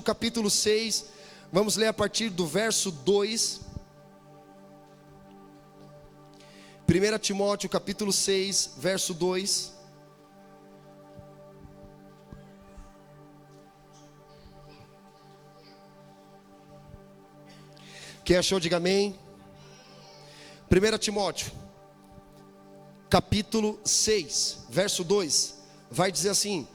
capítulo 6, vamos ler a partir do verso 2. 1 Timóteo capítulo 6, verso 2. Quem achou, diga amém. 1 Timóteo capítulo 6, verso 2, vai dizer assim: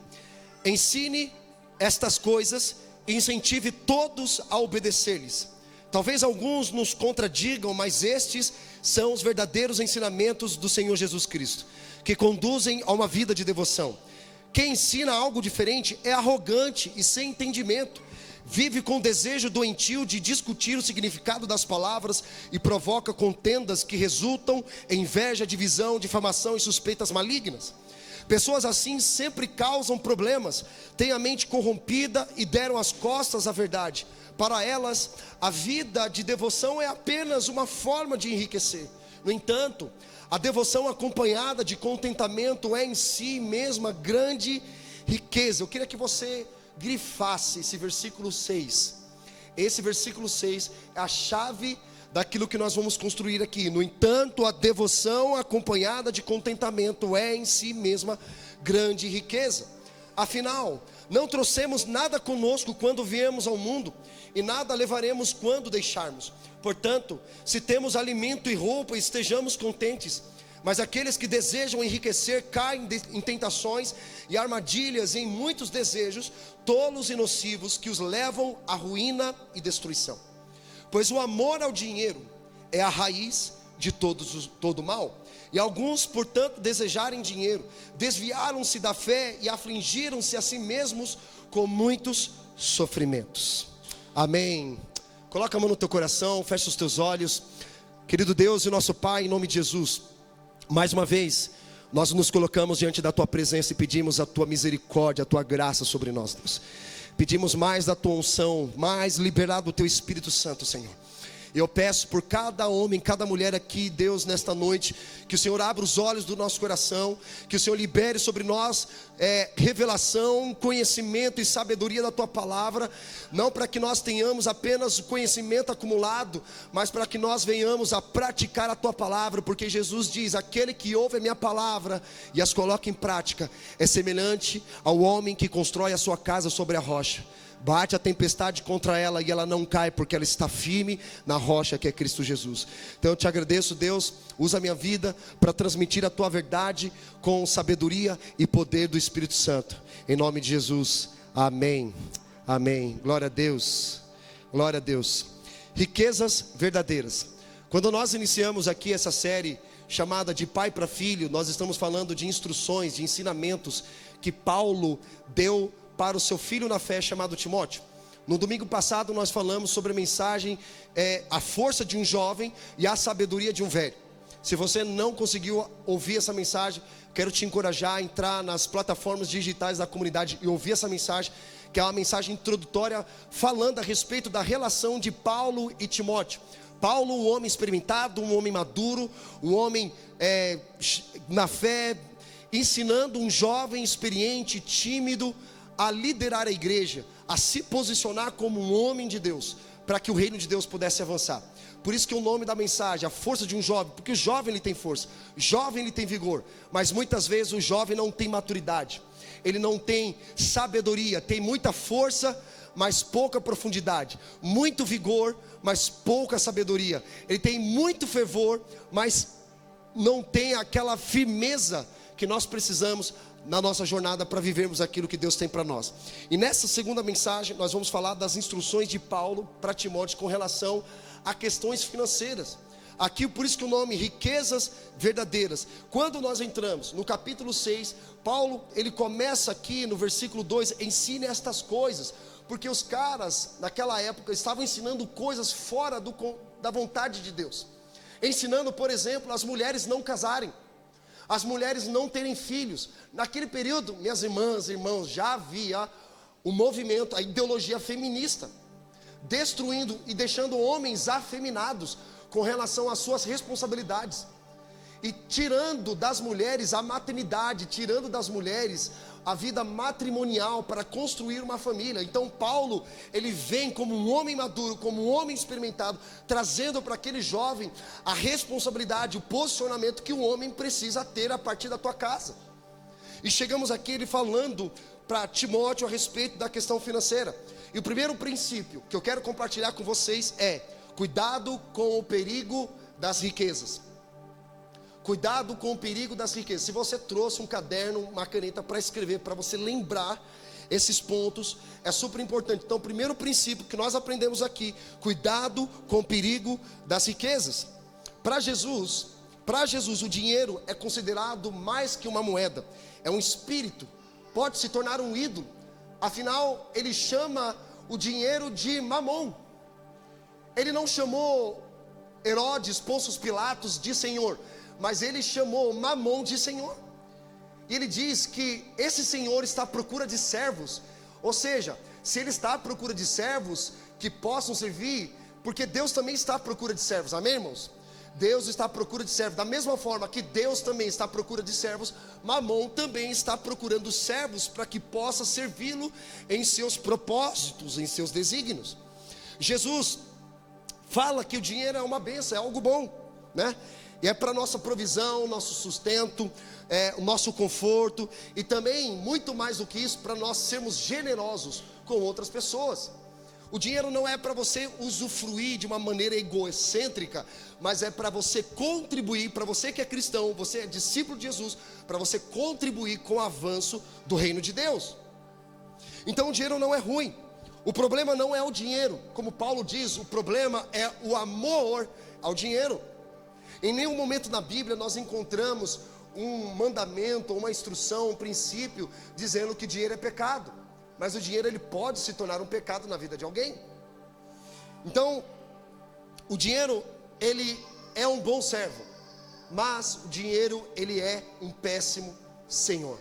ensine estas coisas e incentive todos a obedecer-lhes. Talvez alguns nos contradigam, mas estes são os verdadeiros ensinamentos do Senhor Jesus Cristo, que conduzem a uma vida de devoção. Quem ensina algo diferente é arrogante e sem entendimento, vive com desejo doentio de discutir o significado das palavras e provoca contendas que resultam em inveja, divisão, difamação e suspeitas malignas. Pessoas assim sempre causam problemas, têm a mente corrompida e deram as costas à verdade. Para elas, a vida de devoção é apenas uma forma de enriquecer. No entanto, a devoção acompanhada de contentamento é em si mesma grande riqueza. Eu queria que você grifasse esse versículo 6. Esse versículo 6 é a chave daquilo que nós vamos construir aqui. No entanto, a devoção acompanhada de contentamento é em si mesma grande riqueza. Afinal, não trouxemos nada conosco quando viemos ao mundo, e nada levaremos quando deixarmos. Portanto, se temos alimento e roupa, estejamos contentes. Mas aqueles que desejam enriquecer caem em tentações e armadilhas, em muitos desejos tolos e nocivos que os levam à ruína e destruição. Pois o amor ao dinheiro é a raiz de todo mal. E alguns, portanto, desejarem dinheiro, desviaram-se da fé e afligiram-se a si mesmos com muitos sofrimentos. Amém. Coloca a mão no teu coração, fecha os teus olhos. Querido Deus e nosso Pai, em nome de Jesus, mais uma vez nós nos colocamos diante da tua presença e pedimos a tua misericórdia, a tua graça sobre nós, Deus. Pedimos mais da tua unção, mais liberado do teu Espírito Santo, Senhor. Eu peço por cada homem, cada mulher aqui, Deus, nesta noite, que o Senhor abra os olhos do nosso coração, que o Senhor libere sobre nós revelação, conhecimento e sabedoria da tua palavra, não para que nós tenhamos apenas o conhecimento acumulado, mas para que nós venhamos a praticar a tua palavra, porque Jesus diz: aquele que ouve a minha palavra e as coloca em prática é semelhante ao homem que constrói a sua casa sobre a rocha. Bate a tempestade contra ela e ela não cai, porque ela está firme na rocha que é Cristo Jesus. Então eu te agradeço, Deus, usa a minha vida para transmitir a tua verdade com sabedoria e poder do Espírito Santo. Em nome de Jesus, amém, amém. Glória a Deus, glória a Deus. Riquezas verdadeiras. Quando nós iniciamos aqui essa série chamada de pai para filho, nós estamos falando de instruções, de ensinamentos que Paulo deu para o seu filho na fé chamado Timóteo. No domingo passado nós falamos sobre a mensagem a força de um jovem e a sabedoria de um velho. Se você não conseguiu ouvir essa mensagem, quero te encorajar a entrar nas plataformas digitais da comunidade e ouvir essa mensagem, que é uma mensagem introdutória falando a respeito da relação de Paulo e Timóteo. Paulo, um homem experimentado, um homem maduro, um homem na fé, ensinando um jovem experiente, tímido, a liderar a igreja, a se posicionar como um homem de Deus, para que o reino de Deus pudesse avançar. Por isso que o nome da mensagem, a força de um jovem, porque o jovem ele tem força, o jovem ele tem vigor, mas muitas vezes o jovem não tem maturidade, ele não tem sabedoria, tem muita força, mas pouca profundidade, muito vigor, mas pouca sabedoria, ele tem muito fervor, mas não tem aquela firmeza que nós precisamos na nossa jornada para vivermos aquilo que Deus tem para nós. E nessa segunda mensagem nós vamos falar das instruções de Paulo para Timóteo com relação a questões financeiras. Aqui por isso que o nome riquezas verdadeiras. Quando nós entramos no capítulo 6, Paulo ele começa aqui no versículo 2, ensine estas coisas, porque os caras naquela época estavam ensinando coisas fora da vontade de Deus. Ensinando, por exemplo, as mulheres não casarem, as mulheres não terem filhos. Naquele período, minhas irmãs e irmãos, já havia o movimento, a ideologia feminista, destruindo e deixando homens afeminados com relação às suas responsabilidades, e tirando das mulheres a maternidade, tirando das mulheres a vida matrimonial, para construir uma família. Então Paulo, ele vem como um homem maduro, como um homem experimentado, trazendo para aquele jovem a responsabilidade, o posicionamento que um homem precisa ter a partir da tua casa. E chegamos aqui ele falando para Timóteo a respeito da questão financeira. E o primeiro princípio que eu quero compartilhar com vocês é: cuidado com o perigo das riquezas. Cuidado com o perigo das riquezas. Se você trouxe um caderno, uma caneta para escrever, para você lembrar esses pontos, é super importante. Então, o primeiro princípio que nós aprendemos aqui: cuidado com o perigo das riquezas. Para Jesus, o dinheiro é considerado mais que uma moeda, é um espírito, pode se tornar um ídolo. Afinal, ele chama o dinheiro de mamon. Ele não chamou Herodes, Pôncio Pilatos de Senhor, mas ele chamou mamon de Senhor. E ele diz que esse Senhor está à procura de servos. Ou seja, se ele está à procura de servos que possam servir, porque Deus também está à procura de servos, amém, irmãos? Deus está à procura de servos. Da mesma forma que Deus também está à procura de servos, mamon também está procurando servos para que possa servi-lo em seus propósitos, em seus desígnios. Jesus fala que o dinheiro é uma bênção, é algo bom, né? E é para nossa provisão, nosso sustento, o nosso conforto, e também, muito mais do que isso, para nós sermos generosos com outras pessoas. O dinheiro não é para você usufruir de uma maneira egocêntrica, mas é para você contribuir, para você que é cristão, você é discípulo de Jesus, para você contribuir com o avanço do reino de Deus. Então o dinheiro não é ruim. O problema não é o dinheiro, como Paulo diz, o problema é o amor ao dinheiro. Em nenhum momento na Bíblia nós encontramos um mandamento, uma instrução, um princípio dizendo que dinheiro é pecado. Mas o dinheiro, ele pode se tornar um pecado na vida de alguém. Então, o dinheiro, ele é um bom servo, mas o dinheiro, ele é um péssimo senhor.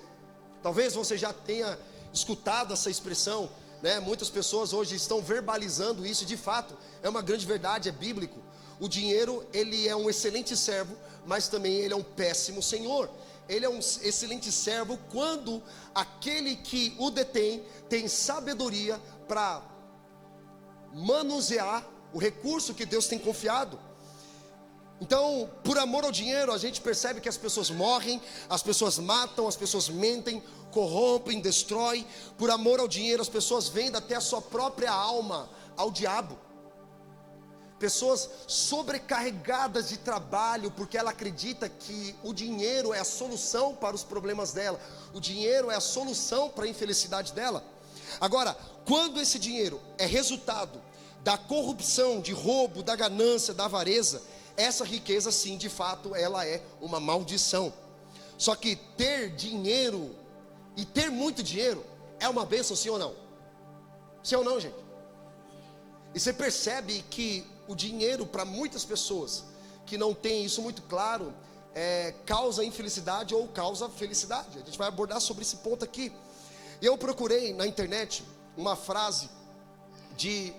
Talvez você já tenha escutado essa expressão, né? Muitas pessoas hoje estão verbalizando isso, de fato, é uma grande verdade, é bíblico. O dinheiro, ele é um excelente servo, mas também ele é um péssimo senhor. Ele é um excelente servo quando aquele que o detém tem sabedoria para manusear o recurso que Deus tem confiado. Então, por amor ao dinheiro, a gente percebe que as pessoas morrem, as pessoas matam, as pessoas mentem, corrompem, destroem. Por amor ao dinheiro, as pessoas vendem até a sua própria alma ao diabo. Pessoas sobrecarregadas de trabalho, porque ela acredita que o dinheiro é a solução para os problemas dela, o dinheiro é a solução para a infelicidade dela. Agora, quando esse dinheiro é resultado da corrupção, de roubo, da ganância, da avareza, essa riqueza sim, de fato, ela é uma maldição. Só que ter dinheiro e ter muito dinheiro é uma bênção, sim ou não? Sim ou não, gente? E você percebe que o dinheiro, para muitas pessoas que não têm isso muito claro, causa infelicidade ou causa felicidade. A gente vai abordar sobre esse ponto aqui. Eu procurei na internet uma frase de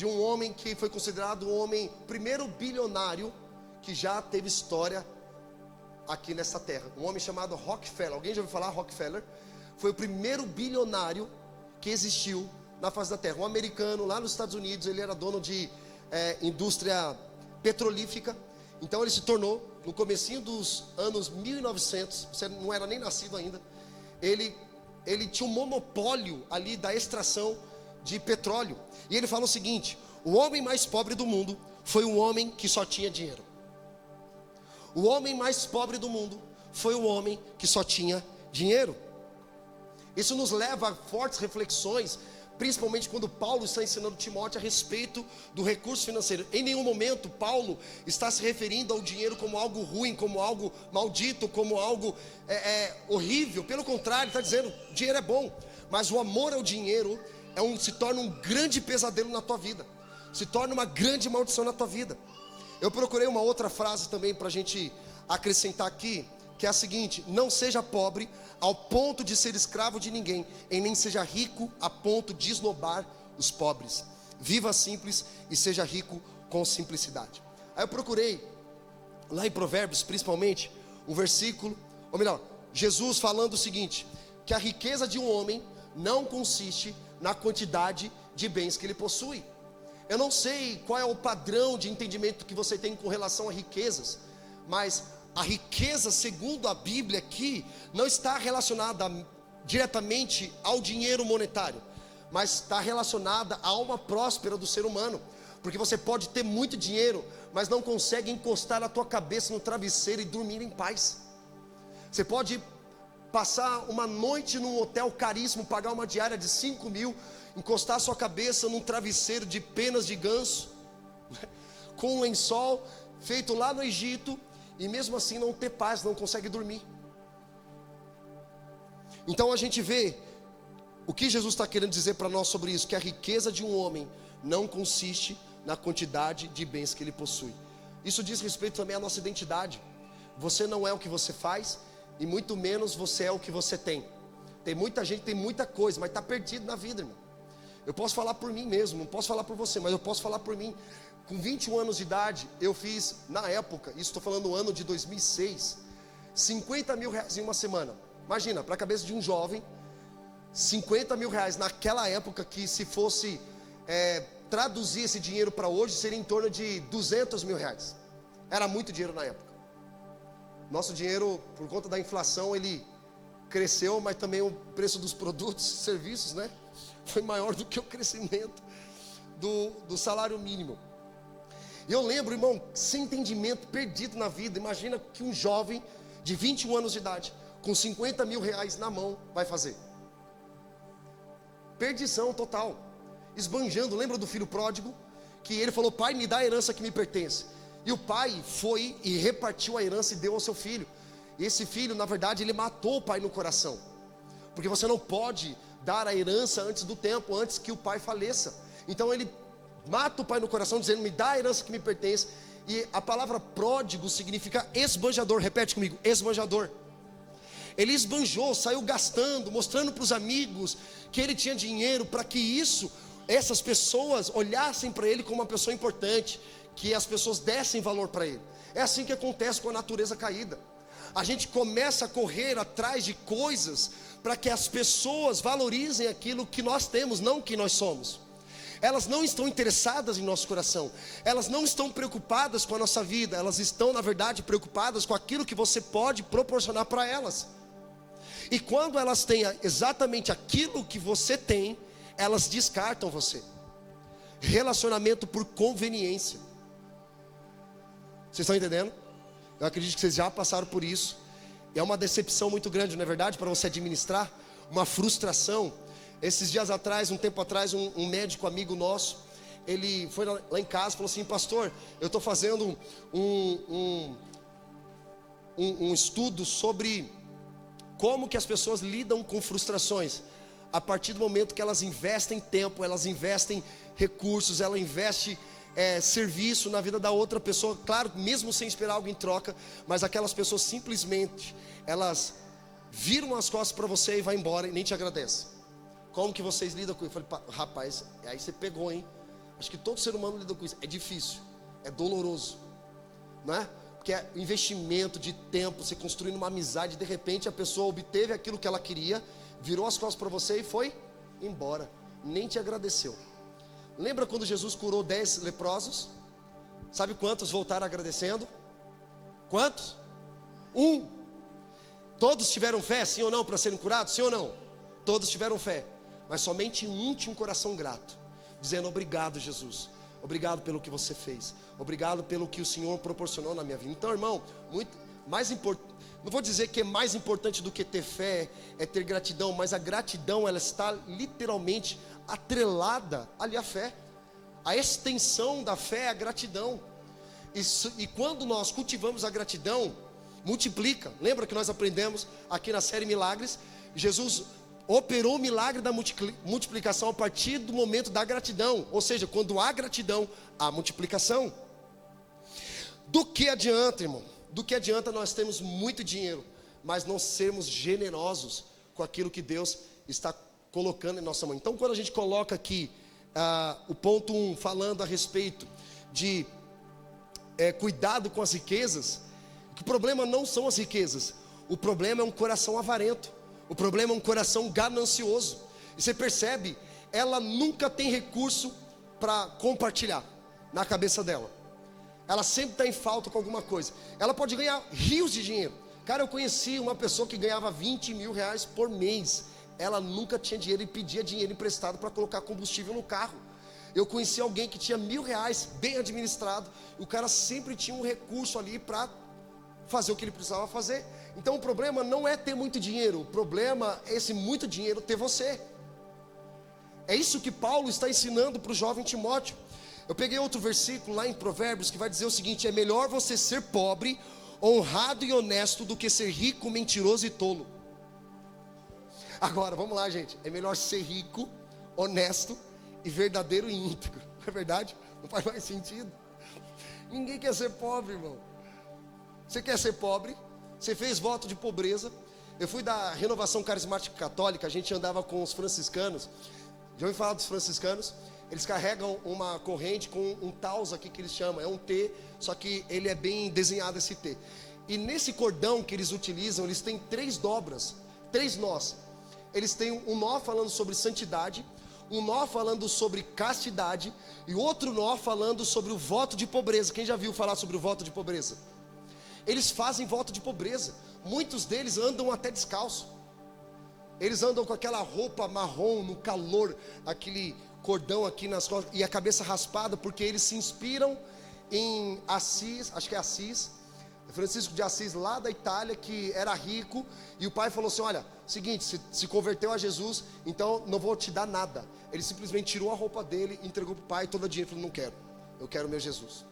um homem que foi considerado o homem primeiro bilionário que já teve história aqui nessa terra. Um homem chamado Rockefeller. Alguém já ouviu falar Rockefeller? Foi o primeiro bilionário que existiu na face da terra. Um americano lá nos Estados Unidos. Ele era dono de indústria petrolífica. Então ele se tornou, no comecinho dos anos 1900, você não era nem nascido ainda, ele tinha um monopólio ali da extração de petróleo. E ele fala o seguinte: o homem mais pobre do mundo foi um homem que só tinha dinheiro. O homem mais pobre do mundo foi um homem que só tinha dinheiro. Isso nos leva a fortes reflexões, principalmente quando Paulo está ensinando Timóteo a respeito do recurso financeiro. Em nenhum momento Paulo está se referindo ao dinheiro como algo ruim, como algo maldito, como algo horrível. Pelo contrário, ele está dizendo: dinheiro é bom, mas o amor ao dinheiro se torna um grande pesadelo na tua vida, se torna uma grande maldição na tua vida. Eu procurei uma outra frase também para a gente acrescentar aqui, que é a seguinte: não seja pobre ao ponto de ser escravo de ninguém, e nem seja rico a ponto de esnobar os pobres. Viva simples e seja rico com simplicidade. Aí eu procurei lá em Provérbios, principalmente, um versículo, ou melhor, Jesus falando o seguinte: que a riqueza de um homem não consiste na quantidade de bens que ele possui. Eu não sei qual é o padrão de entendimento que você tem com relação a riquezas, mas a riqueza, segundo a Bíblia aqui, não está relacionada diretamente ao dinheiro monetário, mas está relacionada à alma próspera do ser humano. Porque você pode ter muito dinheiro, mas não consegue encostar a tua cabeça no travesseiro e dormir em paz. Você pode passar uma noite num hotel caríssimo, pagar uma diária de 5 mil, encostar a sua cabeça num travesseiro de penas de ganso, com um lençol feito lá no Egito, e mesmo assim não ter paz, não consegue dormir. Então a gente vê o que Jesus está querendo dizer para nós sobre isso, que a riqueza de um homem não consiste na quantidade de bens que ele possui. Isso diz respeito também à nossa identidade. Você não é o que você faz, e muito menos você é o que você tem. Tem muita gente, tem muita coisa, mas está perdido na vida, irmão. Eu posso falar por mim mesmo, não posso falar por você, mas eu posso falar por mim. Com 21 anos de idade, eu fiz, na época, isso estou falando no ano de 2006, 50 mil reais em uma semana. Imagina, para a cabeça de um jovem, 50 mil reais naquela época, que se fosse traduzir esse dinheiro para hoje, seria em torno de 200 mil reais. Era muito dinheiro na época. Nosso dinheiro, por conta da inflação, ele cresceu, mas também o preço dos produtos e serviços, né, foi maior do que o crescimento do salário mínimo. E eu lembro, irmão, sem entendimento, perdido na vida. Imagina que um jovem de 21 anos de idade, com 50 mil reais na mão, vai fazer. Perdição total, esbanjando. Lembra do filho pródigo? Que ele falou: pai, me dá a herança que me pertence. E o pai foi e repartiu a herança e deu ao seu filho. E esse filho, na verdade, ele matou o pai no coração. Porque você não pode dar a herança antes do tempo, antes que o pai faleça. Então ele mata o pai no coração, dizendo: me dá a herança que me pertence. E a palavra pródigo significa esbanjador. Repete comigo: esbanjador. Ele esbanjou, saiu gastando, mostrando para os amigos que ele tinha dinheiro, para que essas pessoas olhassem para ele como uma pessoa importante, que as pessoas dessem valor para ele. É assim que acontece com a natureza caída. A gente começa a correr atrás de coisas para que as pessoas valorizem aquilo que nós temos, não o que nós somos. Elas não estão interessadas em nosso coração, elas não estão preocupadas com a nossa vida, elas estão, na verdade, preocupadas com aquilo que você pode proporcionar para elas. E quando elas têm exatamente aquilo que você tem, elas descartam você. Relacionamento por conveniência. Vocês estão entendendo? Eu acredito que vocês já passaram por isso. É uma decepção muito grande, não é verdade? Para você administrar, uma frustração. Esses dias atrás, um tempo atrás, um médico amigo nosso, ele foi lá em casa e falou assim: pastor, eu estou fazendo um estudo sobre como que as pessoas lidam com frustrações, a partir do momento que elas investem tempo, elas investem recursos, ela investe serviço na vida da outra pessoa, claro, mesmo sem esperar algo em troca, mas aquelas pessoas simplesmente, elas viram as costas para você e vai embora e nem te agradecem. Como que vocês lidam com isso? Eu falei: rapaz, aí você pegou, hein? Acho que todo ser humano lida com isso. É difícil, é doloroso, não é? Porque é investimento de tempo, você construindo uma amizade, de repente a pessoa obteve aquilo que ela queria, virou as costas para você e foi embora, nem te agradeceu. Lembra quando Jesus curou 10 leprosos? Sabe quantos voltaram agradecendo? Quantos? 1. Todos tiveram fé, sim ou não, para serem curados? Sim ou não? Todos tiveram fé, mas somente um tinha um coração grato, dizendo: obrigado, Jesus, obrigado pelo que você fez, obrigado pelo que o Senhor proporcionou na minha vida. Então, irmão, muito mais importante, não vou dizer que é mais importante do que ter fé, é ter gratidão, mas a gratidão, ela está literalmente atrelada ali à fé. A extensão da fé é a gratidão. E quando nós cultivamos a gratidão, multiplica. Lembra que nós aprendemos aqui na série Milagres? Jesus operou o milagre da multiplicação a partir do momento da gratidão. Ou seja, quando há gratidão, há multiplicação. Do que adianta, irmão? Do que adianta nós termos muito dinheiro, mas não sermos generosos com aquilo que Deus está colocando em nossa mão? Então, quando a gente coloca aqui o ponto 1, falando a respeito de cuidado com as riquezas, que o problema não são as riquezas, o problema é um coração avarento, O problema é um coração ganancioso. E você percebe, ela nunca tem recurso para compartilhar na cabeça dela. Ela sempre está em falta com alguma coisa. Ela pode ganhar rios de dinheiro. Cara, eu conheci uma pessoa que ganhava 20 mil reais por mês. Ela nunca tinha dinheiro e pedia dinheiro emprestado para colocar combustível no carro. Eu conheci alguém que tinha 1.000 reais, bem administrado, e o cara sempre tinha um recurso ali para fazer o que ele precisava fazer. Então o problema não é ter muito dinheiro, o problema é esse muito dinheiro ter você. É isso que Paulo está ensinando para o jovem Timóteo. Eu peguei outro versículo lá em Provérbios que vai dizer o seguinte: é melhor você ser pobre, honrado e honesto, do que ser rico, mentiroso e tolo. Agora, vamos lá, gente. É melhor ser rico, honesto e verdadeiro e íntegro. Não é verdade? Não faz mais sentido. Ninguém quer ser pobre, irmão. Você quer ser pobre? Você fez voto de pobreza. Eu fui da Renovação Carismática Católica. A gente andava com os franciscanos. Já ouviu falar dos franciscanos? Eles carregam uma corrente com um taus aqui que eles chamam. É um T, só que ele é bem desenhado esse T. E nesse cordão que eles utilizam, eles têm 3 dobras, 3 nós. Eles têm um nó falando sobre santidade, um nó falando sobre castidade e outro nó falando sobre o voto de pobreza. Quem já viu falar sobre o voto de pobreza? Eles fazem voto de pobreza. Muitos deles andam até descalço. Eles andam com aquela roupa marrom no calor, aquele cordão aqui nas costas e a cabeça raspada, porque eles se inspiram em Assis, acho que é Assis, Francisco de Assis, lá da Itália, que era rico, e o pai falou assim: olha, seguinte, se converteu a Jesus, então não vou te dar nada. Ele simplesmente tirou a roupa dele, entregou para o pai todo o dinheiro, falou: não quero, eu quero o meu Jesus.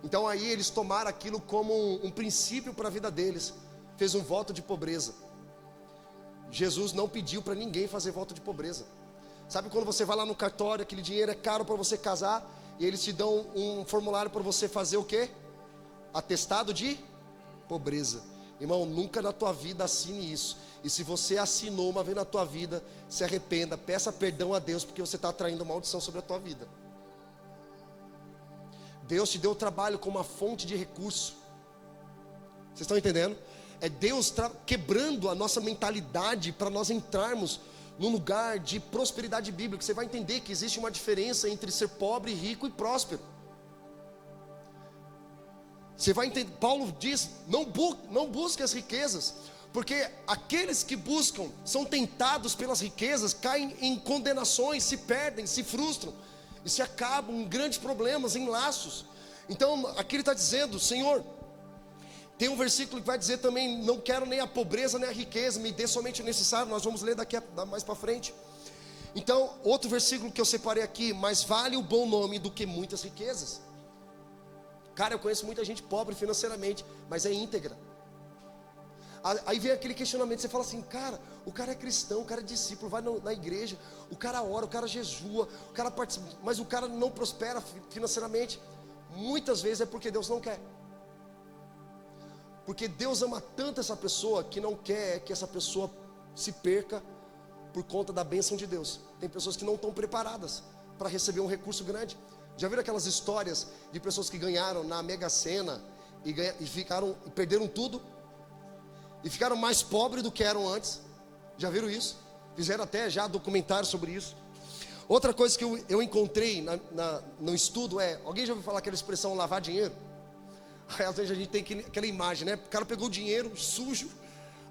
Então aí eles tomaram aquilo como um princípio para a vida deles. Fez um voto de pobreza. Jesus não pediu para ninguém fazer voto de pobreza. Sabe quando você vai lá no cartório, aquele dinheiro é caro para você casar, e eles te dão um formulário para você fazer o quê? Atestado de pobreza. Irmão, nunca na tua vida assine isso. E se você assinou uma vez na tua vida, se arrependa, peça perdão a Deus, porque você está atraindo maldição sobre a tua vida. Deus te deu o trabalho como uma fonte de recurso. Vocês estão entendendo? É Deus quebrando a nossa mentalidade para nós entrarmos num lugar de prosperidade bíblica. Você vai entender que existe uma diferença entre ser pobre, rico e próspero. Você vai entender, Paulo diz: não busque as riquezas, porque aqueles que buscam são tentados pelas riquezas, caem em condenações, se perdem, se frustram e se acabam em grandes problemas, em laços. Então aqui ele está dizendo: Senhor, tem um versículo que vai dizer também: não quero nem a pobreza nem a riqueza, me dê somente o necessário. Nós vamos ler daqui mais para frente. Então, outro versículo que eu separei aqui: mais vale o bom nome do que muitas riquezas. Cara, eu conheço muita gente pobre financeiramente, mas é íntegra. Aí vem aquele questionamento, você fala assim: cara, o cara é cristão, o cara é discípulo, vai na igreja, o cara ora, o cara jejua, o cara participa, mas o cara não prospera financeiramente. Muitas vezes é porque Deus não quer. Porque Deus ama tanto essa pessoa que não quer que essa pessoa se perca por conta da bênção de Deus. Tem pessoas que não estão preparadas para receber um recurso grande. Já viram aquelas histórias de pessoas que ganharam na Mega Sena e perderam tudo e ficaram mais pobres do que eram antes? Já viram isso? Fizeram até já documentário sobre isso. Outra coisa que eu encontrei no estudo é: alguém já ouviu falar aquela expressão lavar dinheiro? Aí às vezes a gente tem aquela imagem, né? O cara pegou o dinheiro sujo,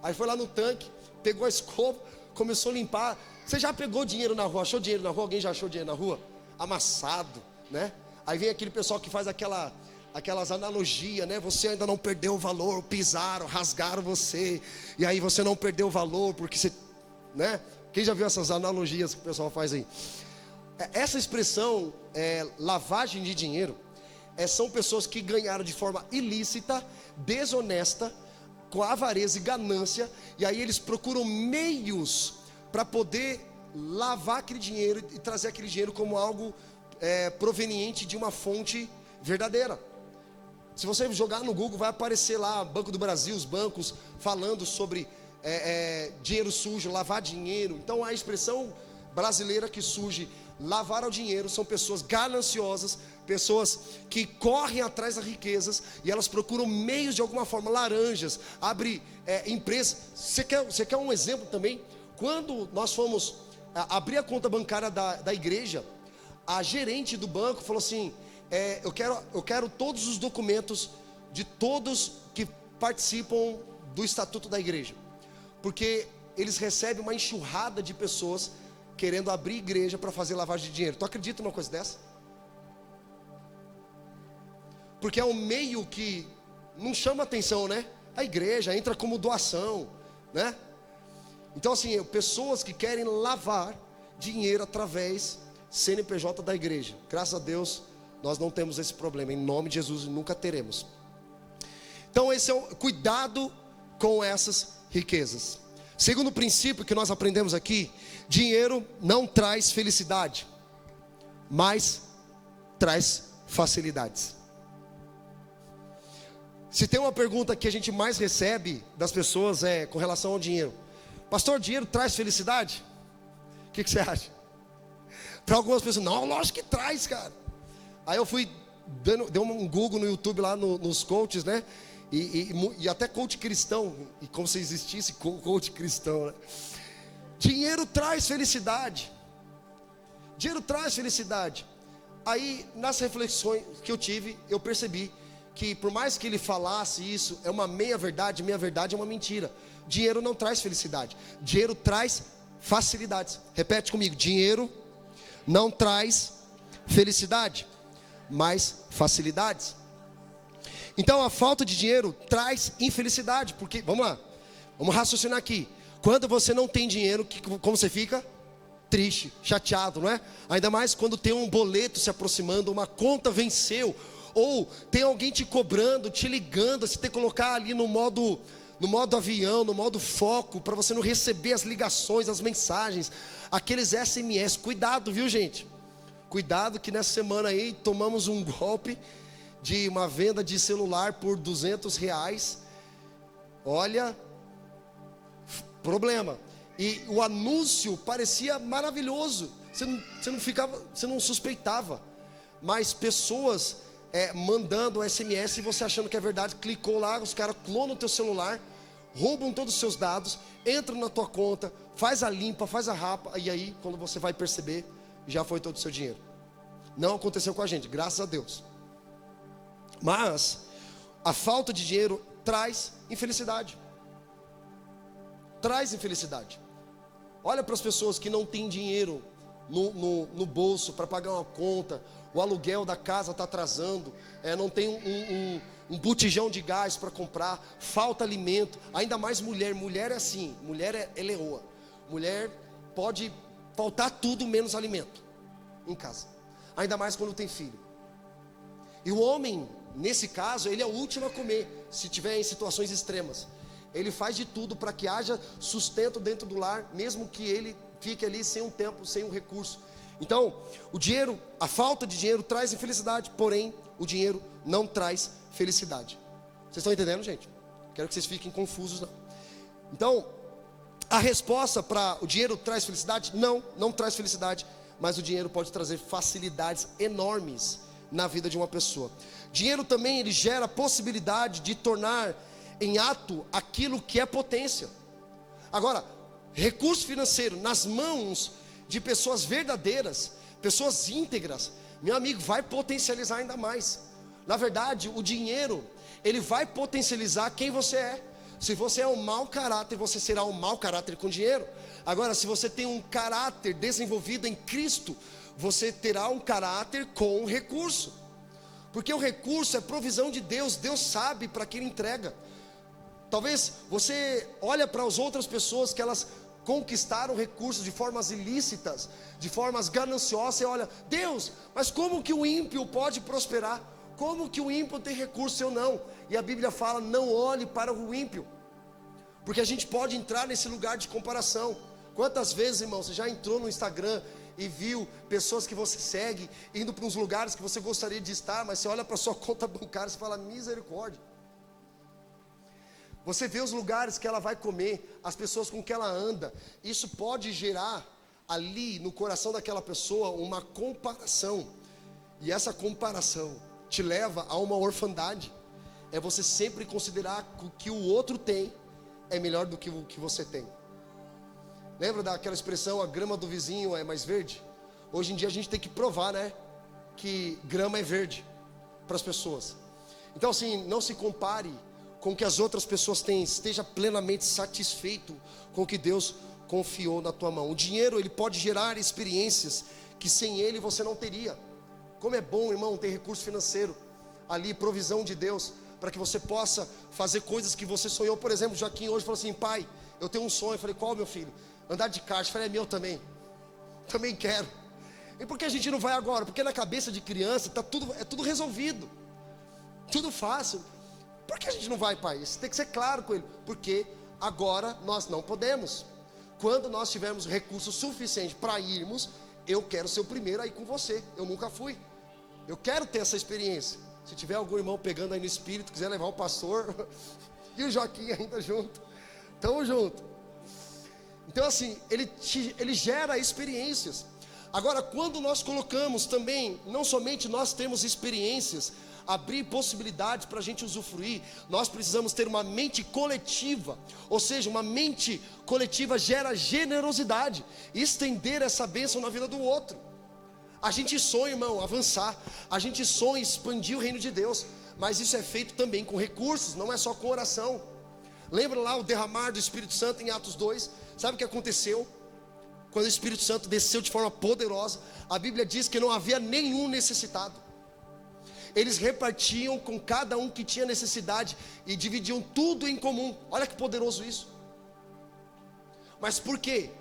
aí foi lá no tanque, pegou a escova, começou a limpar. Você já pegou dinheiro na rua? Achou dinheiro na rua? Alguém já achou dinheiro na rua? Amassado, né? Aí vem aquele pessoal que faz aquelas analogias, né? Você ainda não perdeu o valor, pisaram, rasgaram você, e aí você não perdeu o valor porque você, né? Quem já viu essas analogias que o pessoal faz aí? Essa expressão, lavagem de dinheiro, são pessoas que ganharam de forma ilícita, desonesta, com avareza e ganância, e aí eles procuram meios para poder lavar aquele dinheiro e trazer aquele dinheiro como algo proveniente de uma fonte verdadeira. Se você jogar no Google, vai aparecer lá Banco do Brasil, os bancos falando sobre dinheiro sujo, lavar dinheiro. Então a expressão brasileira que surge, lavar o dinheiro, são pessoas gananciosas, pessoas que correm atrás das riquezas e elas procuram meios de alguma forma, laranjas, abre empresas. Você quer um exemplo também? Quando nós fomos abrir a conta bancária da igreja, a gerente do banco falou assim: eu quero todos os documentos de todos que participam do estatuto da igreja, porque eles recebem uma enxurrada de pessoas querendo abrir igreja para fazer lavagem de dinheiro. Tu acredita numa coisa dessa? Porque é um meio que não chama atenção, né? A igreja entra como doação, né? Então assim, pessoas que querem lavar dinheiro através CNPJ da igreja. Graças a Deus nós não temos esse problema, em nome de Jesus, nunca teremos. Então esse é o cuidado com essas riquezas. Segundo princípio que nós aprendemos aqui: dinheiro não traz felicidade, mas traz facilidades. Se tem uma pergunta que a gente mais recebe das pessoas com relação ao dinheiro: pastor, dinheiro traz felicidade? O que você acha? Para algumas pessoas, não, lógico que traz, cara. Aí eu fui dei um Google no YouTube lá nos coaches, né? E até coach cristão, e como se existisse coach cristão, né? Dinheiro traz felicidade. Dinheiro traz felicidade. Aí nas reflexões que eu tive, eu percebi que por mais que ele falasse isso, é uma meia verdade é uma mentira. Dinheiro não traz felicidade, dinheiro traz facilidades. Repete comigo: dinheiro não traz felicidade, mas facilidades. Então a falta de dinheiro traz infelicidade, porque, vamos lá, vamos raciocinar aqui. Quando você não tem dinheiro, como você fica? Triste, chateado, não é? Ainda mais quando tem um boleto se aproximando, uma conta venceu, ou tem alguém te cobrando, te ligando, você tem que colocar ali no modo avião, no modo foco, para você não receber as ligações, as mensagens, aqueles SMS. Cuidado, viu, gente? Cuidado que nessa semana aí tomamos um golpe de uma venda de celular por R$200. Olha, problema. E o anúncio parecia maravilhoso, você não suspeitava, mas pessoas mandando SMS e você achando que é verdade, clicou lá, os caras clonam o teu celular, roubam todos os seus dados, entram na tua conta, faz a limpa, faz a rapa, e aí quando você vai perceber, já foi todo o seu dinheiro. Não aconteceu com a gente, graças a Deus. Mas a falta de dinheiro traz infelicidade. Traz infelicidade. Olha para as pessoas que não têm dinheiro no bolso para pagar uma conta, o aluguel da casa está atrasando, não tem um botijão de gás para comprar, falta alimento. Ainda mais mulher. Mulher é assim, mulher é leoa. Mulher pode faltar tudo menos alimento em casa, ainda mais quando tem filho. E o homem, nesse caso, ele é o último a comer, se tiver em situações extremas. Ele faz de tudo para que haja sustento dentro do lar, mesmo que ele fique ali sem um tempo, sem um recurso. Então, o dinheiro, a falta de dinheiro traz infelicidade, porém, o dinheiro não traz felicidade. Vocês estão entendendo, gente? Quero que vocês fiquem confusos, não. Então, a resposta para o dinheiro traz felicidade? Não traz felicidade, mas o dinheiro pode trazer facilidades enormes na vida de uma pessoa. Dinheiro também, ele gera a possibilidade de tornar em ato aquilo que é potência. Agora, recurso financeiro nas mãos de pessoas verdadeiras, pessoas íntegras, meu amigo, vai potencializar ainda mais. Na verdade, o dinheiro, ele vai potencializar quem você é. Se você é um mau caráter, você será um mau caráter com dinheiro. Agora, se você tem um caráter desenvolvido em Cristo, você terá um caráter com recurso. Porque o recurso é provisão de Deus, Deus sabe para quem entrega. Talvez você olha para as outras pessoas que elas conquistaram recursos de formas ilícitas, de formas gananciosas, e olha, Deus, mas como que o ímpio pode prosperar? Como que o ímpio tem recurso, eu não? E a Bíblia fala, não olhe para o ímpio, porque a gente pode entrar nesse lugar de comparação. Quantas vezes, irmão, você já entrou no Instagram e viu pessoas que você segue, indo para uns lugares que você gostaria de estar, mas você olha para a sua conta bancária e fala, misericórdia. Você vê os lugares que ela vai comer, as pessoas com que ela anda. Isso pode gerar ali no coração daquela pessoa uma comparação. E essa comparação te leva a uma orfandade. É você sempre considerar que o que o outro tem é melhor do que o que você tem. Lembra daquela expressão, a grama do vizinho é mais verde? Hoje em dia a gente tem que provar, né, que grama é verde para as pessoas. Então assim, não se compare com o que as outras pessoas têm. Esteja plenamente satisfeito com o que Deus confiou na tua mão. O dinheiro, ele pode gerar experiências que sem ele você não teria. Como é bom, irmão, ter recurso financeiro ali, provisão de Deus, para que você possa fazer coisas que você sonhou. Por exemplo, Joaquim hoje falou assim: pai, eu tenho um sonho. Eu falei: qual, meu filho? Andar de kart. Eu falei: é meu também quero. E por que a gente não vai agora? Porque na cabeça de criança é tudo resolvido, tudo fácil. Por que a gente não vai, pai? Isso tem que ser claro com ele. Porque agora nós não podemos. Quando nós tivermos recursos suficientes para irmos, eu quero ser o primeiro a ir com você. Eu nunca fui. Eu quero ter essa experiência. Se tiver algum irmão pegando aí no espírito, quiser levar o pastor e o Joaquim ainda junto, tamo junto. Então assim, ele gera experiências. Agora, quando nós colocamos também, não somente nós temos experiências, abrir possibilidades para a gente usufruir, nós precisamos ter uma mente coletiva. Ou seja, uma mente coletiva gera generosidade, estender essa bênção na vida do outro. A gente sonha, irmão, avançar, a gente sonha expandir o reino de Deus, mas isso é feito também com recursos, não é só com oração. Lembra lá o derramar do Espírito Santo em Atos 2? Sabe o que aconteceu? Quando o Espírito Santo desceu de forma poderosa, a Bíblia diz que não havia nenhum necessitado. Eles repartiam com cada um que tinha necessidade e dividiam tudo em comum. Olha que poderoso isso. Mas por quê?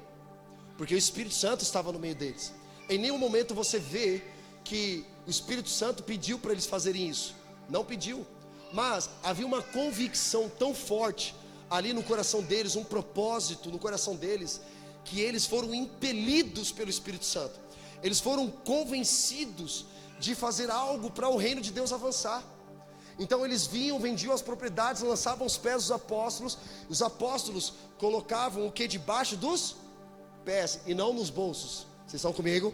Porque o Espírito Santo estava no meio deles. Em nenhum momento você vê que o Espírito Santo pediu para eles fazerem isso. Não pediu. Mas havia uma convicção tão forte ali no coração deles, um propósito no coração deles, que eles foram impelidos pelo Espírito Santo. Eles foram convencidos de fazer algo para o reino de Deus avançar. Então eles vinham, vendiam as propriedades, lançavam os pés dos apóstolos. Os apóstolos colocavam o que debaixo dos pés e não nos bolsos. Vocês estão comigo?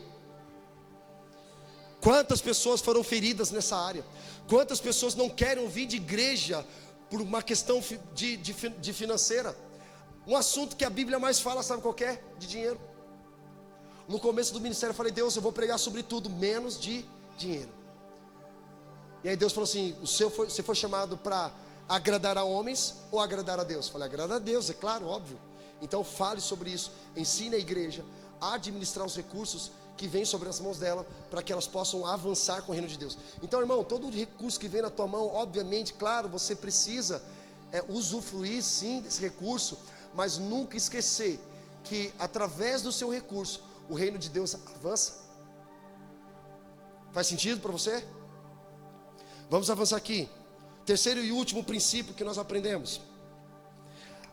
Quantas pessoas foram feridas nessa área? Quantas pessoas não querem vir de igreja por uma questão de financeira? Um assunto que a Bíblia mais fala, sabe qual é? De dinheiro. No começo do ministério eu falei: Deus, eu vou pregar sobre tudo, menos de dinheiro. E aí Deus falou assim: você foi chamado para agradar a homens ou agradar a Deus? Eu falei: agradar a Deus, é claro, óbvio. Então fale sobre isso, ensine a igreja a administrar os recursos que vêm sobre as mãos dela, para que elas possam avançar com o reino de Deus. Então, irmão, todo recurso que vem na tua mão, obviamente, claro, você precisa usufruir sim desse recurso, mas nunca esquecer que através do seu recurso o reino de Deus avança. Faz sentido para você? Vamos avançar aqui. Terceiro e último princípio que nós aprendemos: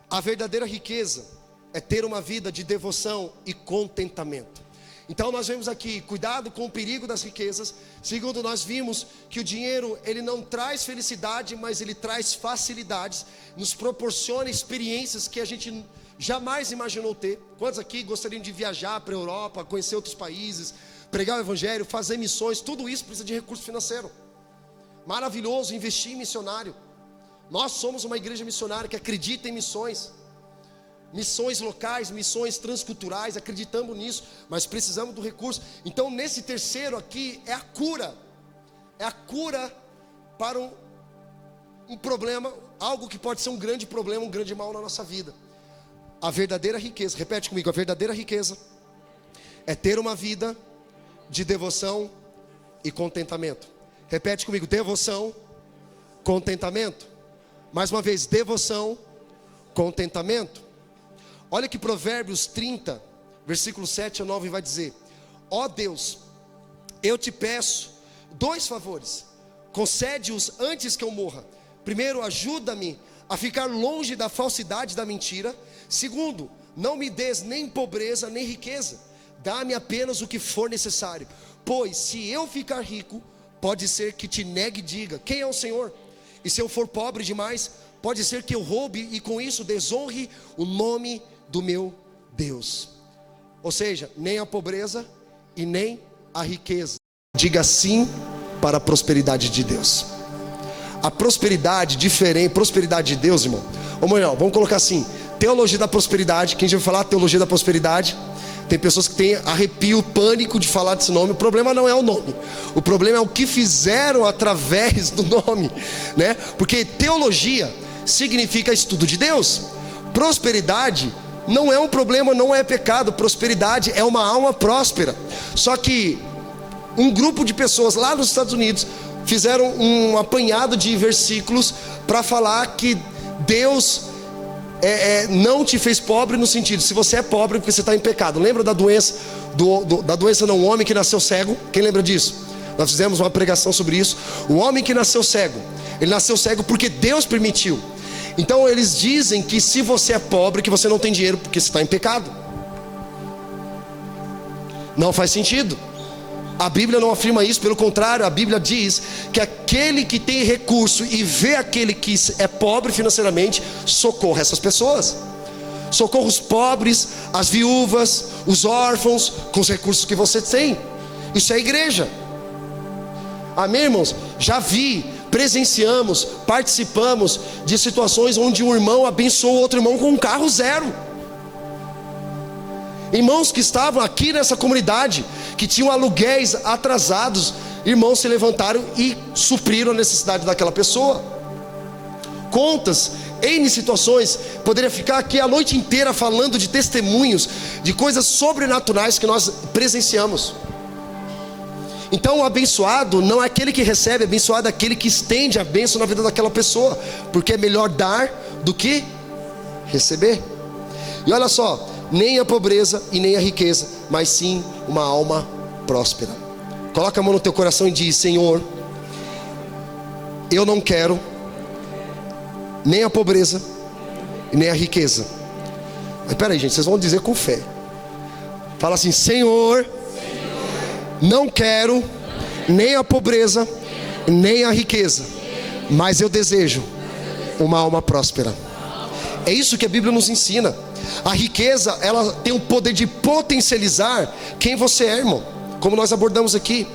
a verdadeira riqueza é ter uma vida de devoção e contentamento. Então nós vemos aqui, cuidado com o perigo das riquezas. Segundo, nós vimos que o dinheiro, ele não traz felicidade, mas ele traz facilidades, nos proporciona experiências que a gente jamais imaginou ter. Quantos aqui gostariam de viajar para a Europa, conhecer outros países, pregar o evangelho, fazer missões? Tudo isso precisa de recurso financeiro. Maravilhoso investir em missionário. Nós somos uma igreja missionária que acredita em missões. Missões locais, missões transculturais, acreditamos nisso, mas precisamos do recurso. Então nesse terceiro aqui é a cura para um problema, algo que pode ser um grande problema, um grande mal na nossa vida. A verdadeira riqueza, repete comigo: a verdadeira riqueza é ter uma vida de devoção e contentamento. Repete comigo: devoção, contentamento. Mais uma vez: devoção, contentamento. Olha que Provérbios 30, versículo 7 a 9 vai dizer: ó Deus, eu te peço 2 favores, concede-os antes que eu morra. Primeiro, ajuda-me a ficar longe da falsidade e da mentira. Segundo, não me des nem pobreza nem riqueza, dá-me apenas o que for necessário. Pois se eu ficar rico, pode ser que te negue e diga: quem é o Senhor? E se eu for pobre demais, pode ser que eu roube e com isso desonre o nome do meu Deus. Ou seja, nem a pobreza e nem a riqueza diga sim para a prosperidade de Deus. A prosperidade diferente, prosperidade de Deus, irmão. Ou melhor, vamos colocar assim: teologia da prosperidade. Quem já ouviu falar teologia da prosperidade? Tem pessoas que têm arrepio, pânico de falar desse nome. O problema não é o nome, o problema é o que fizeram através do nome, né? Porque teologia significa estudo de Deus. Prosperidade não é um problema, não é pecado. Prosperidade é uma alma próspera. Só que um grupo de pessoas lá nos Estados Unidos fizeram um apanhado de versículos para falar que Deus não te fez pobre, no sentido, se você é pobre porque você está em pecado. Lembra da doença, da doença não, o homem que nasceu cego? Quem lembra disso? Nós fizemos uma pregação sobre isso. O homem que nasceu cego, ele nasceu cego porque Deus permitiu. Então eles dizem que se você é pobre, que você não tem dinheiro porque você está em pecado. Não faz sentido. A Bíblia não afirma isso, pelo contrário, a Bíblia diz que aquele que tem recurso e vê aquele que é pobre financeiramente, socorra essas pessoas. Socorra os pobres, as viúvas, os órfãos, com os recursos que você tem. Isso é igreja. Amém, irmãos? Já vi, presenciamos, participamos de situações onde um irmão abençoou o outro irmão com um carro zero. Irmãos que estavam aqui nessa comunidade, que tinham aluguéis atrasados, irmãos se levantaram e supriram a necessidade daquela pessoa. Contas, N situações, poderia ficar aqui a noite inteira falando de testemunhos, de coisas sobrenaturais que nós presenciamos. Então o abençoado não é aquele que recebe, abençoado é aquele que estende a bênção na vida daquela pessoa, porque é melhor dar do que receber. E olha só, nem a pobreza e nem a riqueza, mas sim uma alma próspera. Coloca a mão no teu coração e diz: Senhor, eu não quero nem a pobreza e nem a riqueza. Mas peraí, gente, vocês vão dizer com fé. Fala assim: Senhor, não quero nem a pobreza nem a riqueza, mas eu desejo uma alma próspera. É isso que a Bíblia nos ensina. A riqueza, ela tem o poder de potencializar quem você é, irmão, como nós abordamos aqui.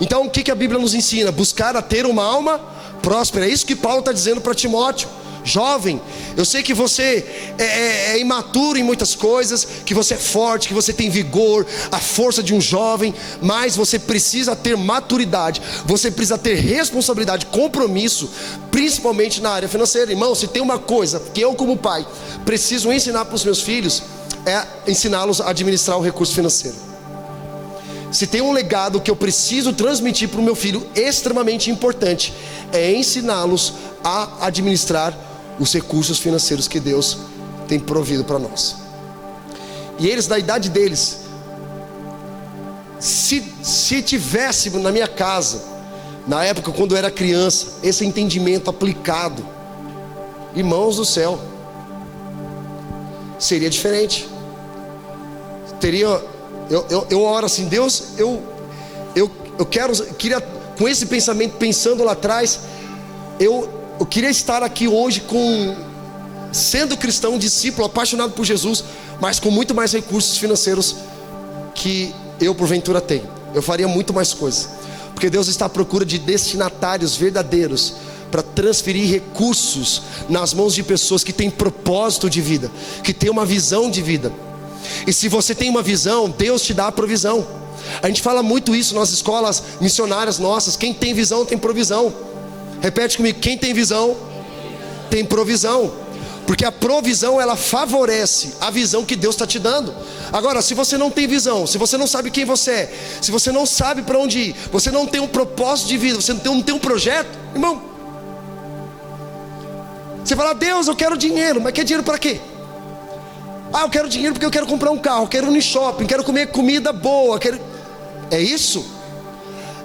Então o que a Bíblia nos ensina? Buscar a ter uma alma próspera. É isso que Paulo está dizendo para Timóteo. Jovem, eu sei que você é imaturo em muitas coisas, que você é forte, que você tem vigor, a força de um jovem, mas você precisa ter maturidade, você precisa ter responsabilidade, compromisso, principalmente na área financeira. Irmão, se tem uma coisa que eu como pai preciso ensinar para os meus filhos, é ensiná-los a administrar o recurso financeiro. Se tem um legado que eu preciso transmitir para o meu filho, extremamente importante, é ensiná-los a administrar os recursos financeiros que Deus tem provido para nós. E eles, da idade deles, se tivesse na minha casa, na época quando eu era criança, esse entendimento aplicado, irmãos do céu, seria diferente. Eu oro assim: Deus, eu queria, com esse pensamento, pensando lá atrás, eu queria estar aqui hoje sendo cristão, discípulo, apaixonado por Jesus, mas com muito mais recursos financeiros que eu porventura tenho. Eu faria muito mais coisas, porque Deus está à procura de destinatários verdadeiros para transferir recursos nas mãos de pessoas que têm propósito de vida, que têm uma visão de vida. E se você tem uma visão, Deus te dá a provisão. A gente fala muito isso nas escolas missionárias nossas: quem tem visão tem provisão. Repete comigo: quem tem visão tem provisão. Porque a provisão, ela favorece a visão que Deus está te dando. Agora, se você não tem visão, se você não sabe quem você é, se você não sabe para onde ir, você não tem um propósito de vida, você não tem um projeto, irmão, você fala: Deus, eu quero dinheiro. Mas quer dinheiro para quê? Eu quero dinheiro porque eu quero comprar um carro, quero ir no shopping, quero comer comida boa, É isso?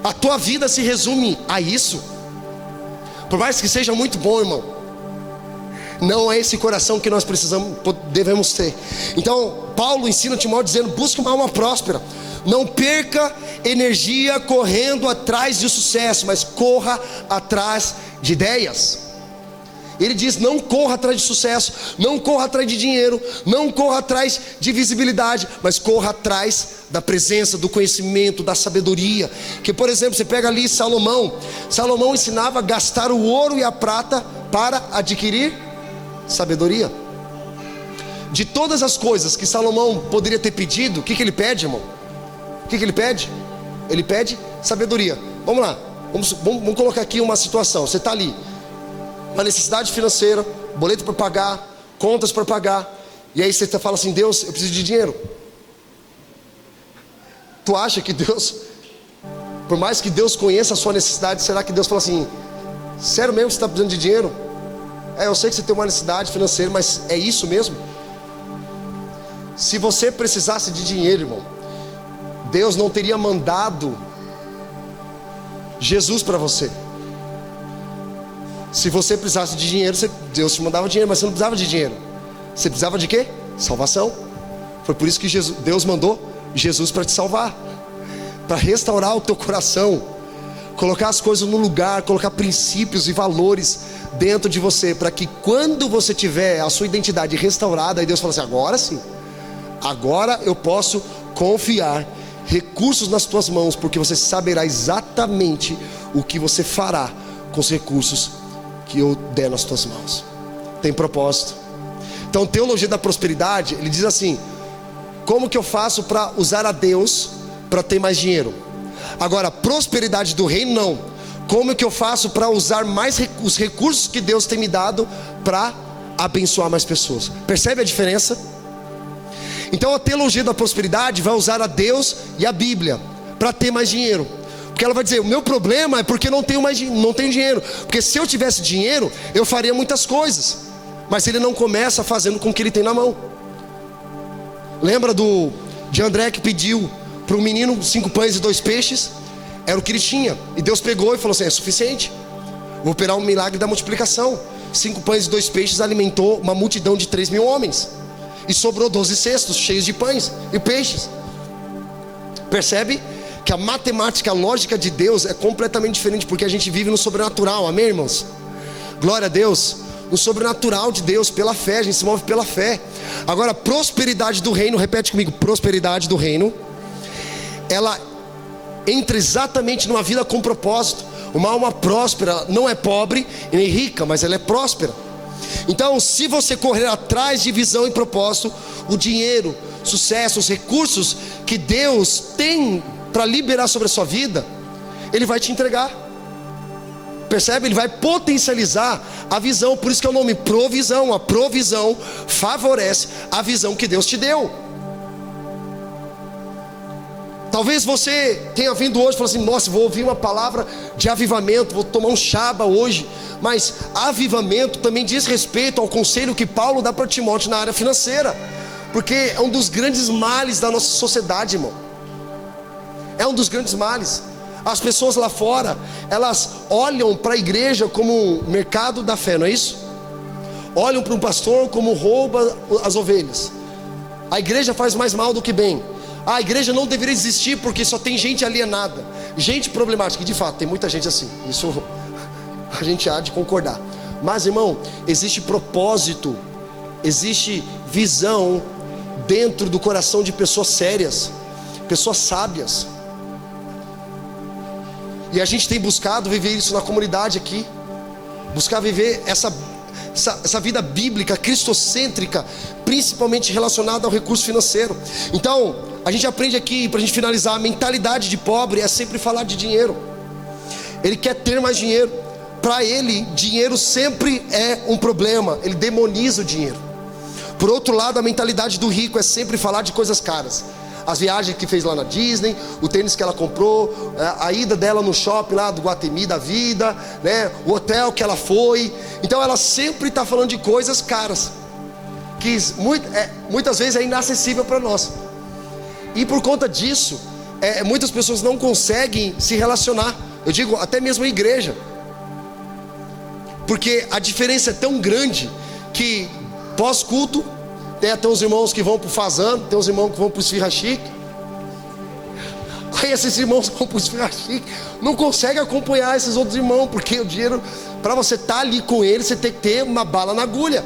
A tua vida se resume a isso? Por mais que seja muito bom, irmão, não é esse coração que nós devemos ter. Então Paulo ensina Timóteo dizendo: busque uma alma próspera. Não perca energia correndo atrás de sucesso, mas corra atrás de ideias. Ele diz: não corra atrás de sucesso, não corra atrás de dinheiro, não corra atrás de visibilidade, mas corra atrás da presença, do conhecimento, da sabedoria. Que, por exemplo, você pega ali Salomão ensinava a gastar o ouro e a prata para adquirir sabedoria. De todas as coisas que Salomão poderia ter pedido, o que ele pede, irmão? O que ele pede? Ele pede sabedoria. Vamos lá, vamos colocar aqui uma situação. Você está ali, uma necessidade financeira, boleto para pagar, contas para pagar, e aí você fala assim: Deus, eu preciso de dinheiro. Tu acha que Deus, por mais que Deus conheça a sua necessidade, será que Deus fala assim: sério mesmo que você está precisando de dinheiro? Eu sei que você tem uma necessidade financeira, mas é isso mesmo? Se você precisasse de dinheiro, irmão, Deus não teria mandado Jesus para você. Se você precisasse de dinheiro, Deus te mandava dinheiro, mas você não precisava de dinheiro. Você precisava de quê? Salvação. Foi por isso que Deus mandou Jesus para te salvar, para restaurar o teu coração, colocar as coisas no lugar, colocar princípios e valores dentro de você, para que quando você tiver a sua identidade restaurada, aí Deus fala assim: agora sim, agora eu posso confiar recursos nas tuas mãos, porque você saberá exatamente o que você fará com os recursos que eu der nas tuas mãos. Tem propósito. Então, teologia da prosperidade, ele diz assim: como que eu faço para usar a Deus para ter mais dinheiro? Agora, prosperidade do reino, não. Como que eu faço para usar mais os recursos que Deus tem me dado para abençoar mais pessoas? Percebe a diferença? Então a teologia da prosperidade vai usar a Deus e a Bíblia para ter mais dinheiro, porque ela vai dizer: o meu problema é porque não tenho dinheiro, porque se eu tivesse dinheiro eu faria muitas coisas, mas ele não começa fazendo com o que ele tem na mão. Lembra de André que pediu para o menino 5 pães e 2 peixes? Era o que ele tinha, e Deus pegou e falou assim: é suficiente, vou operar um milagre da multiplicação. 5 pães e 2 peixes alimentou uma multidão de 3.000 homens, e sobrou 12 cestos cheios de pães e peixes. Percebe que a matemática, a lógica de Deus é completamente diferente, porque a gente vive no sobrenatural, amém, irmãos? Glória a Deus. No sobrenatural de Deus, pela fé, a gente se move pela fé. Agora, prosperidade do reino, repete comigo: prosperidade do reino, ela entra exatamente numa vida com propósito. Uma alma próspera não é pobre e nem rica, mas ela é próspera. Então, se você correr atrás de visão e propósito, o dinheiro, sucesso, os recursos que Deus tem para liberar sobre a sua vida, Ele vai te entregar. Percebe? Ele vai potencializar a visão. Por isso que é o nome provisão. A provisão favorece a visão que Deus te deu. Talvez você tenha vindo hoje e falou assim: nossa, vou ouvir uma palavra de avivamento, vou tomar um chaba hoje. Mas avivamento também diz respeito ao conselho que Paulo dá para Timóteo na área financeira, porque é um dos grandes males da nossa sociedade, irmão. É um dos grandes males. As pessoas lá fora, elas olham para a igreja como mercado da fé, não é isso? Olham para um pastor como rouba as ovelhas. A igreja faz mais mal do que bem. A igreja não deveria existir porque só tem gente alienada, gente problemática. E de fato tem muita gente assim, isso a gente há de concordar. Mas, irmão, existe propósito, existe visão dentro do coração de pessoas sérias, pessoas sábias. E a gente tem buscado viver isso na comunidade aqui, buscar viver essa vida bíblica, cristocêntrica, principalmente relacionada ao recurso financeiro. Então, a gente aprende aqui, para a gente finalizar, a mentalidade de pobre é sempre falar de dinheiro. Ele quer ter mais dinheiro. Para ele, dinheiro sempre é um problema, ele demoniza o dinheiro. Por outro lado, a mentalidade do rico é sempre falar de coisas caras. As viagens que fez lá na Disney, o tênis que ela comprou, a ida dela no shopping lá do Guatemi da vida, né? O hotel que ela foi. Então ela sempre está falando de coisas caras, que muitas vezes é inacessível para nós. E por conta disso, muitas pessoas não conseguem se relacionar. Eu digo até mesmo a igreja, porque a diferença é tão grande que pós-culto tem até uns irmãos que vão para o fazano, tem uns irmãos que vão para o esfirra chique. Aí esses irmãos compram os ferros chique, não conseguem acompanhar esses outros irmãos, porque o dinheiro, para você estar ali com eles, você tem que ter uma bala na agulha.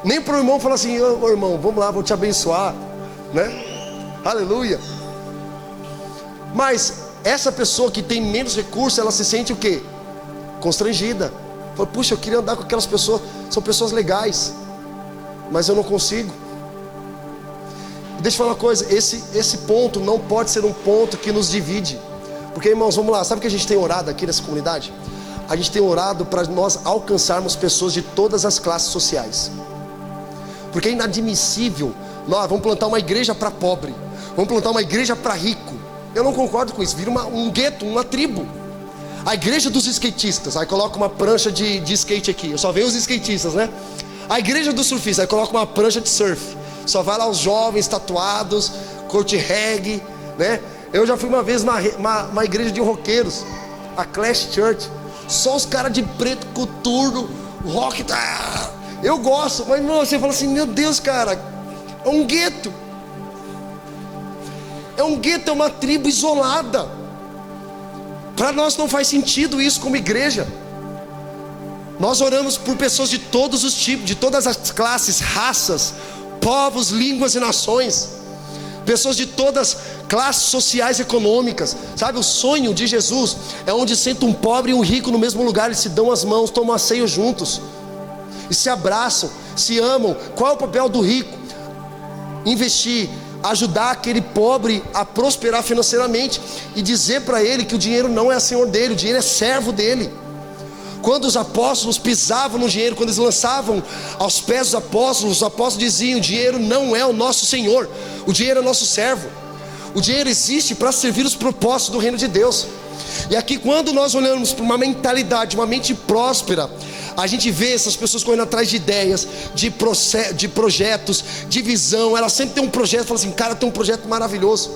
Nem para o irmão falar assim: ô irmão, vamos lá, vou te abençoar, né? Aleluia. Mas essa pessoa que tem menos recursos, ela se sente o quê? Constrangida. Fala: puxa, eu queria andar com aquelas pessoas, são pessoas legais, mas eu não consigo. Deixa eu falar uma coisa, esse ponto não pode ser um ponto que nos divide. Porque, irmãos, vamos lá, sabe o que a gente tem orado aqui nessa comunidade? A gente tem orado para nós alcançarmos pessoas de todas as classes sociais. Porque é inadmissível, nós vamos plantar uma igreja para pobre, vamos plantar uma igreja para rico. Eu não concordo com isso, vira um gueto, uma tribo. A igreja dos skatistas, aí coloca uma prancha de skate aqui, eu só vejo os skatistas, né? A igreja dos surfistas, aí coloca uma prancha de surf, só vai lá os jovens tatuados, curte reggae, né? Eu já fui uma vez numa igreja de roqueiros, a Clash Church, só os caras de preto, coturno, rock, tá? Eu gosto, mas não, você fala assim: meu Deus, cara, é um gueto. É um gueto, é uma tribo isolada. Para nós não faz sentido isso como igreja. Nós oramos por pessoas de todos os tipos, de todas as classes, raças, povos, línguas e nações. Pessoas de todas classes sociais e econômicas. Sabe, o sonho de Jesus é onde senta um pobre e um rico no mesmo lugar. Eles se dão as mãos, tomam a ceia juntos e se abraçam, se amam. Qual é o papel do rico? Investir, ajudar aquele pobre a prosperar financeiramente e dizer para ele que o dinheiro não é senhor dele, o dinheiro é servo dele. Quando os apóstolos pisavam no dinheiro, quando eles lançavam aos pés dos apóstolos, os apóstolos diziam: o dinheiro não é o nosso senhor, o dinheiro é o nosso servo. O dinheiro existe para servir os propósitos do reino de Deus. E aqui, quando nós olhamos para uma mentalidade, uma mente próspera, a gente vê essas pessoas correndo atrás de ideias, de projetos, de visão. Ela sempre tem um projeto, fala assim: cara, tem um projeto maravilhoso.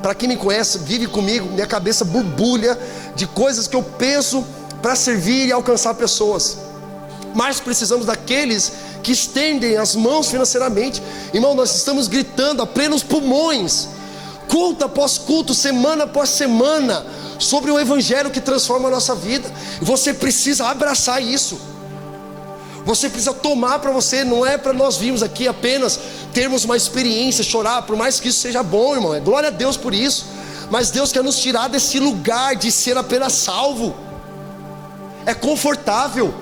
Para quem me conhece, vive comigo, minha cabeça borbulha de coisas que eu penso para servir e alcançar pessoas. Mas precisamos daqueles que estendem as mãos financeiramente. Irmão, nós estamos gritando a plenos pulmões, culto após culto, semana após semana, sobre o evangelho que transforma a nossa vida. E você precisa abraçar isso. Você precisa tomar para você. Não é para nós virmos aqui apenas termos uma experiência, chorar, por mais que isso seja bom, irmão, glória a Deus por isso. Mas Deus quer nos tirar desse lugar de ser apenas salvo. É confortável.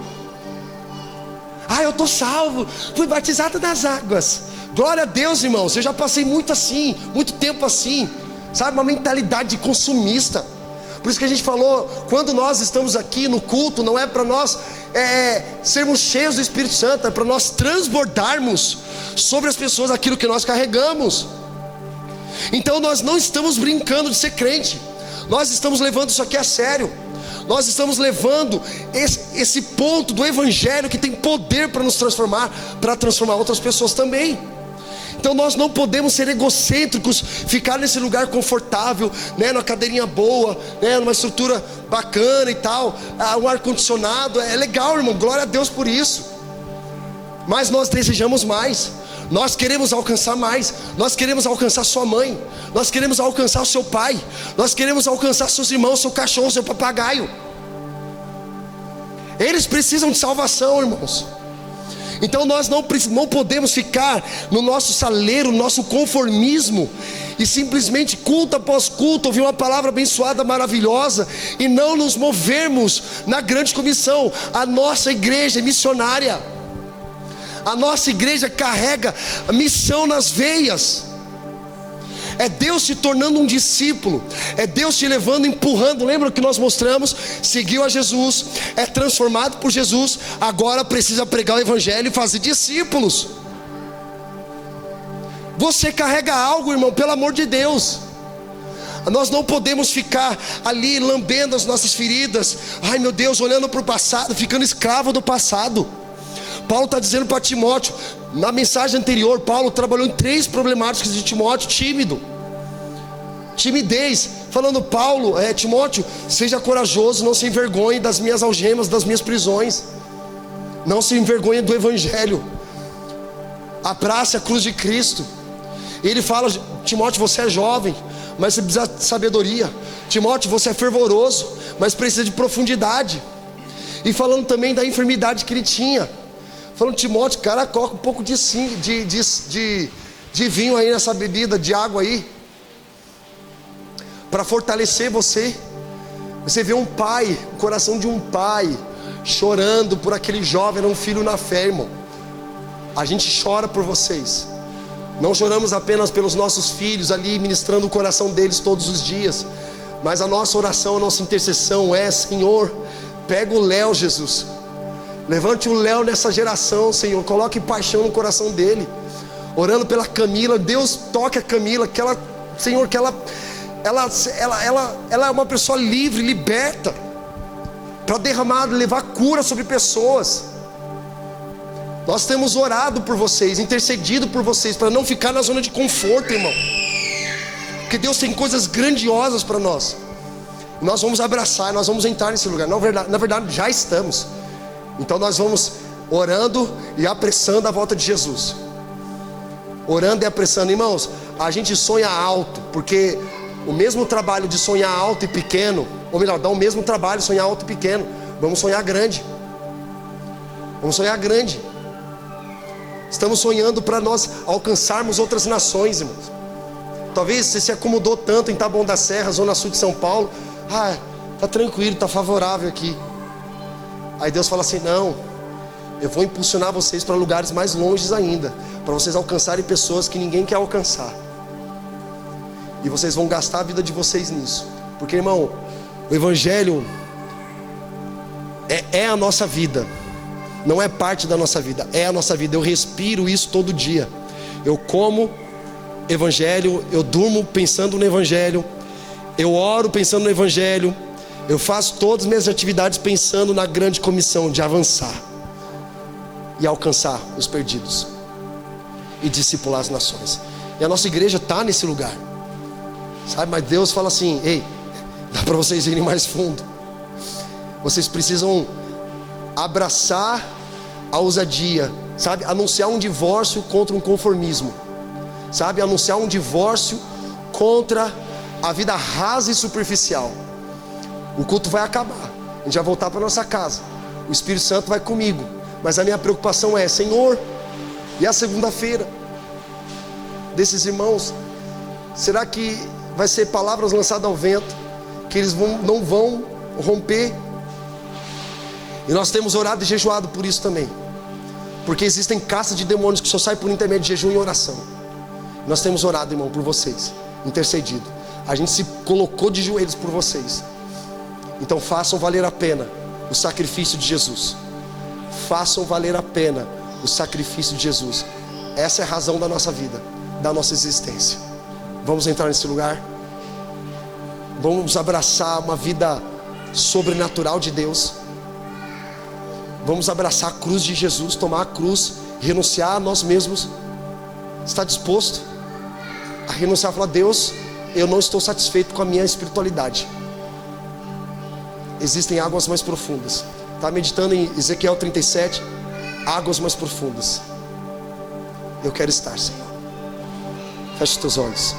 Ah, eu estou salvo, fui batizado nas águas. Glória a Deus, irmãos. Eu já passei muito assim, muito tempo assim, sabe, uma mentalidade consumista. Por isso que a gente falou, quando nós estamos aqui no culto, não é para nós sermos cheios do Espírito Santo, é para nós transbordarmos sobre as pessoas aquilo que nós carregamos. Então nós não estamos brincando de ser crente, nós estamos levando isso aqui a sério. Nós estamos levando esse ponto do evangelho que tem poder para nos transformar, para transformar outras pessoas também. Então nós não podemos ser egocêntricos, ficar nesse lugar confortável, né, numa cadeirinha boa, né, numa estrutura bacana e tal, um ar-condicionado, é legal, irmão, glória a Deus por isso. Mas nós desejamos mais. Nós queremos alcançar mais. Nós queremos alcançar sua mãe, nós queremos alcançar o seu pai, nós queremos alcançar seus irmãos, seu cachorro, seu papagaio. Eles precisam de salvação, irmãos. Então nós não podemos ficar no nosso saleiro, no nosso conformismo, e simplesmente culto após culto ouvir uma palavra abençoada, maravilhosa, e não nos movermos na grande comissão. A nossa igreja é missionária. A nossa igreja carrega a missão nas veias. É Deus te tornando um discípulo, é Deus te levando, empurrando. Lembra que nós mostramos? Seguiu a Jesus, é transformado por Jesus, agora precisa pregar o evangelho e fazer discípulos. Você carrega algo, irmão, pelo amor de Deus. Nós não podemos ficar ali lambendo as nossas feridas, ai meu Deus, olhando para o passado, ficando escravo do passado. Paulo está dizendo para Timóteo, na mensagem anterior, Paulo trabalhou em 3 problemáticas de Timóteo: tímido, timidez, falando: Paulo, Timóteo, seja corajoso, não se envergonhe das minhas algemas, das minhas prisões, não se envergonhe do evangelho, abrace a cruz de Cristo. E ele fala: Timóteo, você é jovem, mas você precisa de sabedoria. Timóteo, você é fervoroso, mas precisa de profundidade. E falando também da enfermidade que ele tinha, falando, Timóteo, cara, coloca um pouco de vinho aí nessa bebida, de água aí, para fortalecer você. Você vê um pai, o coração de um pai chorando por aquele jovem, era um filho na fé, irmão. A gente chora por vocês. Não choramos apenas pelos nossos filhos ali, ministrando o coração deles todos os dias, mas a nossa oração, a nossa intercessão é: Senhor, pega o Léo, Jesus, levante o Léo nessa geração, Senhor, coloque paixão no coração dele. Orando pela Camila, Deus toque a Camila, que ela, Senhor, que ela é uma pessoa livre, liberta, para derramar, levar cura sobre pessoas. Nós temos orado por vocês, intercedido por vocês, para não ficar na zona de conforto, irmão, porque Deus tem coisas grandiosas para nós. Nós vamos abraçar, nós vamos entrar nesse lugar. Na verdade já estamos. Então nós vamos orando e apressando a volta de Jesus. Orando e apressando, irmãos. A gente sonha alto, porque o mesmo trabalho de sonhar alto e pequeno, ou melhor, dá o mesmo trabalho sonhar alto e pequeno. Vamos sonhar grande. Vamos sonhar grande. Estamos sonhando para nós alcançarmos outras nações, irmãos. Talvez você se acomodou tanto em Taboão da Serra, zona sul de São Paulo. Tá tranquilo, tá favorável aqui. Aí Deus fala assim: não, eu vou impulsionar vocês para lugares mais longes ainda, para vocês alcançarem pessoas que ninguém quer alcançar. E vocês vão gastar a vida de vocês nisso. Porque, irmão, o Evangelho é a nossa vida. Não é parte da nossa vida, é a nossa vida. Eu respiro isso todo dia. Eu como Evangelho, eu durmo pensando no Evangelho, eu oro pensando no Evangelho, eu faço todas as minhas atividades pensando na grande comissão de avançar e alcançar os perdidos e discipular as nações. E a nossa igreja está nesse lugar, sabe? Mas Deus fala assim: ei, dá para vocês irem mais fundo. Vocês precisam abraçar a ousadia, sabe? Anunciar um divórcio contra um conformismo, sabe? Anunciar um divórcio contra a vida rasa e superficial. O culto vai acabar, a gente vai voltar para nossa casa, o Espírito Santo vai comigo, mas a minha preocupação é: Senhor, e a segunda-feira desses irmãos? Será que vai ser palavras lançadas ao vento, que eles não vão romper? E nós temos orado e jejuado por isso também, porque existem castas de demônios que só saem por intermédio de jejum e oração. Nós temos orado, irmão, por vocês, intercedido. A gente se colocou de joelhos por vocês. Então façam valer a pena o sacrifício de Jesus. Façam valer a pena o sacrifício de Jesus. Essa é a razão da nossa vida, da nossa existência. Vamos entrar nesse lugar. Vamos abraçar uma vida sobrenatural de Deus. Vamos abraçar a cruz de Jesus, tomar a cruz, renunciar a nós mesmos. Está disposto a renunciar e falar: Deus, eu não estou satisfeito com a minha espiritualidade. Existem águas mais profundas. Está meditando em Ezequiel 37, águas mais profundas. Eu quero estar, Senhor. Feche os teus olhos.